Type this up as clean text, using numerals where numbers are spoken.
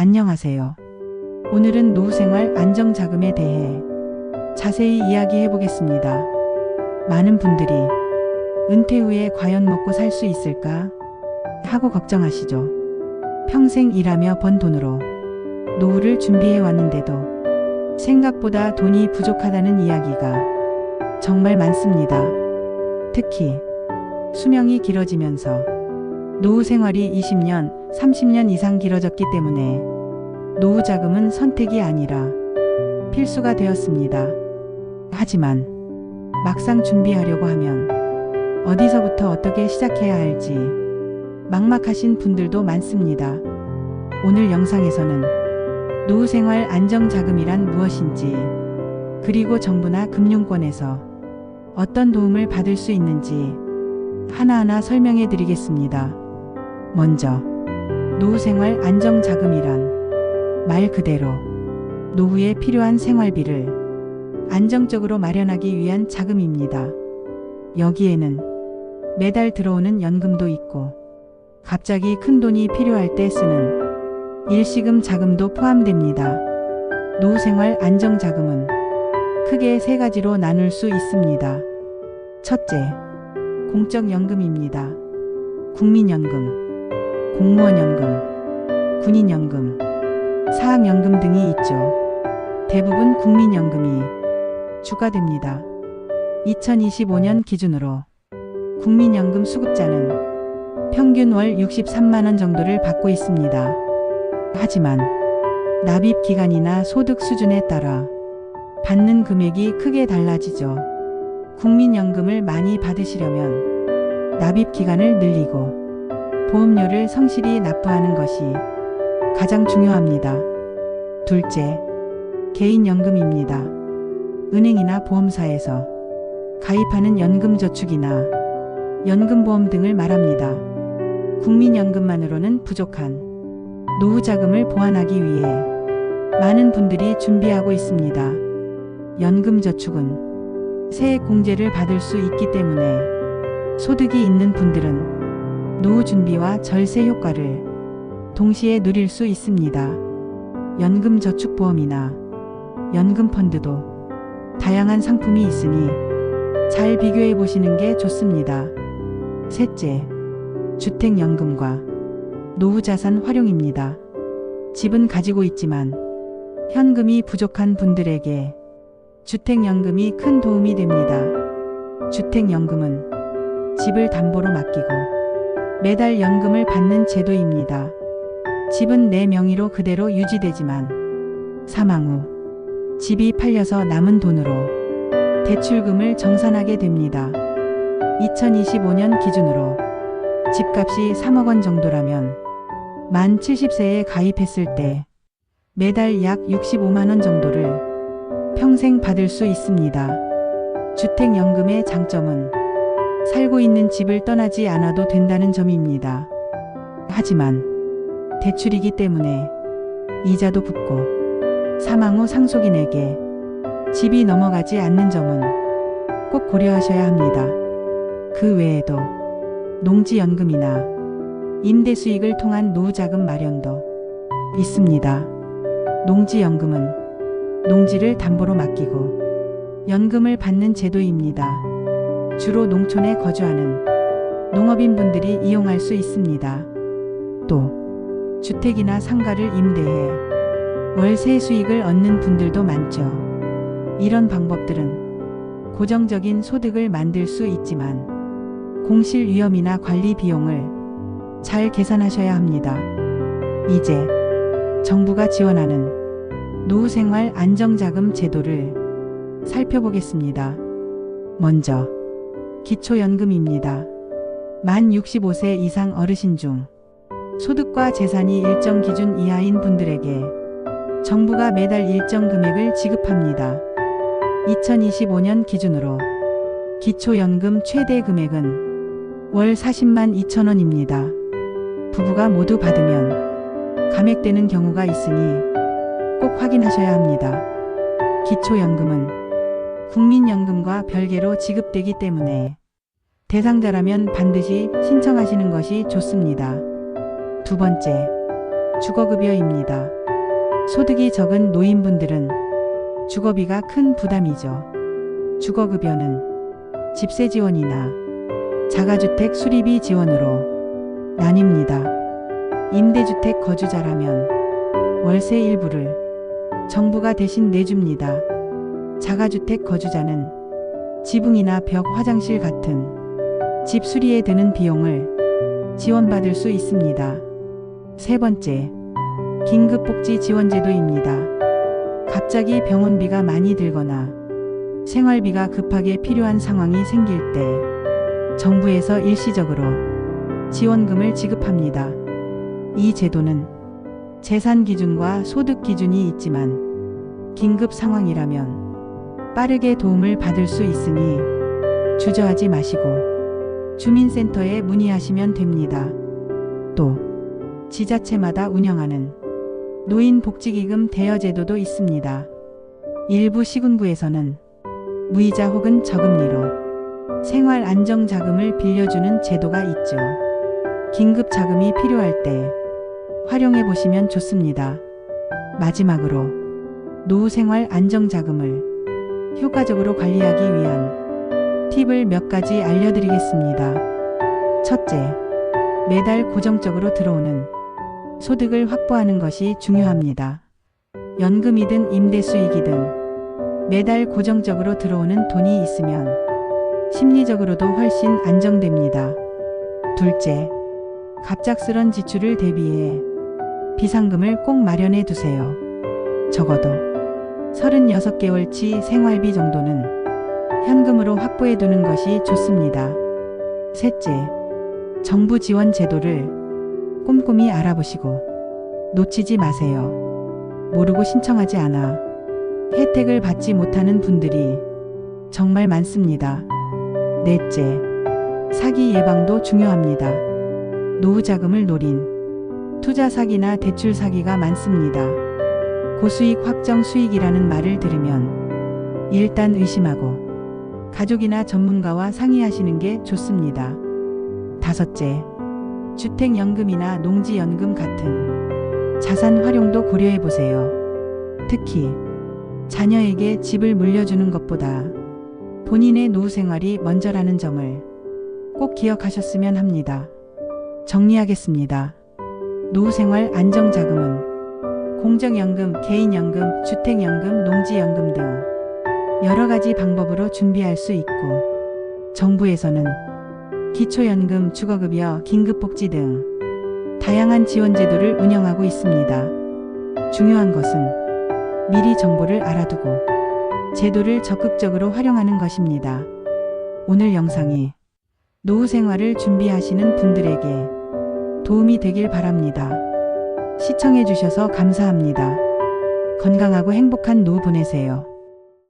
안녕하세요. 오늘은 노후생활 안정자금에 대해 자세히 이야기해 보겠습니다. 많은 분들이 은퇴 후에 과연 먹고 살 수 있을까 하고 걱정하시죠. 평생 일하며 번 돈으로 노후를 준비해 왔는데도 생각보다 돈이 부족하다는 이야기가 정말 많습니다. 특히 수명이 길어지면서 노후 생활이 20년, 30년 이상 길어졌기 때문에 노후 자금은 선택이 아니라 필수가 되었습니다. 하지만 막상 준비하려고 하면 어디서부터 어떻게 시작해야 할지 막막하신 분들도 많습니다. 오늘 영상에서는 노후 생활 안정 자금이란 무엇인지, 그리고 정부나 금융권에서 어떤 도움을 받을 수 있는지 하나하나 설명해 드리겠습니다. 먼저 노후생활 안정자금이란 말 그대로 노후에 필요한 생활비를 안정적으로 마련하기 위한 자금입니다. 여기에는 매달 들어오는 연금도 있고 갑자기 큰 돈이 필요할 때 쓰는 일시금 자금도 포함됩니다. 노후생활 안정자금은 크게 세 가지로 나눌 수 있습니다. 첫째, 공적연금입니다. 국민연금, 공무원연금, 군인연금, 사학연금 등이 있죠. 대부분 국민연금이 주가됩니다. 2025년 기준으로 국민연금 수급자는 평균 월 63만원 정도를 받고 있습니다. 하지만 납입 기간이나 소득 수준에 따라 받는 금액이 크게 달라지죠. 국민연금을 많이 받으시려면 납입 기간을 늘리고 보험료를 성실히 납부하는 것이 가장 중요합니다. 둘째, 개인연금입니다. 은행이나 보험사에서 가입하는 연금저축이나 연금보험 등을 말합니다. 국민연금만으로는 부족한 노후자금을 보완하기 위해 많은 분들이 준비하고 있습니다. 연금저축은 세액공제를 받을 수 있기 때문에 소득이 있는 분들은 노후 준비와 절세 효과를 동시에 누릴 수 있습니다. 연금저축보험이나 연금펀드도 다양한 상품이 있으니 잘 비교해 보시는 게 좋습니다. 셋째, 주택연금과 노후자산 활용입니다. 집은 가지고 있지만 현금이 부족한 분들에게 주택연금이 큰 도움이 됩니다. 주택연금은 집을 담보로 맡기고 매달 연금을 받는 제도입니다. 집은 내 명의로 그대로 유지되지만 사망 후 집이 팔려서 남은 돈으로 대출금을 정산하게 됩니다. 2025년 기준으로 집값이 3억 원 정도라면 만 70세에 가입했을 때 매달 약 65만 원 정도를 평생 받을 수 있습니다. 주택연금의 장점은 살고 있는 집을 떠나지 않아도 된다는 점입니다. 하지만 대출이기 때문에 이자도 붙고 사망 후 상속인에게 집이 넘어가지 않는 점은 꼭 고려하셔야 합니다. 그 외에도 농지연금이나 임대수익을 통한 노후자금 마련도 있습니다. 농지연금은 농지를 담보로 맡기고 연금을 받는 제도입니다. 주로 농촌에 거주하는 농업인분들이 이용할 수 있습니다. 또 주택이나 상가를 임대해 월세 수익을 얻는 분들도 많죠. 이런 방법들은 고정적인 소득을 만들 수 있지만 공실 위험이나 관리 비용을 잘 계산하셔야 합니다. 이제 정부가 지원하는 노후생활 안정자금 제도를 살펴보겠습니다. 먼저 기초연금입니다. 만 65세 이상 어르신 중 소득과 재산이 일정 기준 이하인 분들에게 정부가 매달 일정 금액을 지급합니다. 2025년 기준으로 기초연금 최대 금액은 월 40만 2천 원입니다. 부부가 모두 받으면 감액되는 경우가 있으니 꼭 확인하셔야 합니다. 기초연금은 국민연금과 별개로 지급되기 때문에 대상자라면 반드시 신청하시는 것이 좋습니다. 두 번째, 주거급여입니다. 소득이 적은 노인분들은 주거비가 큰 부담이죠. 주거급여는 집세 지원이나 자가주택 수리비 지원으로 나뉩니다. 임대주택 거주자라면 월세 일부를 정부가 대신 내줍니다. 자가주택 거주자는 지붕이나 벽, 화장실 같은 집 수리에 드는 비용을 지원받을 수 있습니다. 세 번째, 긴급복지 지원제도입니다. 갑자기 병원비가 많이 들거나 생활비가 급하게 필요한 상황이 생길 때 정부에서 일시적으로 지원금을 지급합니다. 이 제도는 재산 기준과 소득 기준이 있지만 긴급 상황이라면 빠르게 도움을 받을 수 있으니 주저하지 마시고 주민센터에 문의하시면 됩니다. 또 지자체마다 운영하는 노인복지기금 대여제도도 있습니다. 일부 시군구에서는 무이자 혹은 저금리로 생활안정자금을 빌려주는 제도가 있죠. 긴급자금이 필요할 때 활용해 보시면 좋습니다. 마지막으로 노후생활안정자금을 효과적으로 관리하기 위한 팁을 몇 가지 알려드리겠습니다. 첫째, 매달 고정적으로 들어오는 소득을 확보하는 것이 중요합니다. 연금이든 임대수익이든 매달 고정적으로 들어오는 돈이 있으면 심리적으로도 훨씬 안정됩니다. 둘째, 갑작스런 지출을 대비해 비상금을 꼭 마련해 두세요. 적어도 36개월치 생활비 정도는 현금으로 확보해 두는 것이 좋습니다. 셋째, 정부 지원 제도를 꼼꼼히 알아보시고 놓치지 마세요. 모르고 신청하지 않아 혜택을 받지 못하는 분들이 정말 많습니다. 넷째, 사기 예방도 중요합니다. 노후자금을 노린 투자 사기나 대출 사기가 많습니다. 고수익 확정 수익이라는 말을 들으면 일단 의심하고 가족이나 전문가와 상의하시는 게 좋습니다. 다섯째, 주택연금이나 농지연금 같은 자산 활용도 고려해 보세요. 특히 자녀에게 집을 물려주는 것보다 본인의 노후 생활이 먼저라는 점을 꼭 기억하셨으면 합니다. 정리하겠습니다. 노후생활 안정자금은 공적연금, 개인연금, 주택연금, 농지연금 등 여러 가지 방법으로 준비할 수 있고 정부에서는 기초연금, 주거급여, 긴급복지 등 다양한 지원제도를 운영하고 있습니다. 중요한 것은 미리 정보를 알아두고 제도를 적극적으로 활용하는 것입니다. 오늘 영상이 노후 생활을 준비하시는 분들에게 도움이 되길 바랍니다. 시청해 주셔서 감사합니다. 건강하고 행복한 노후 보내세요.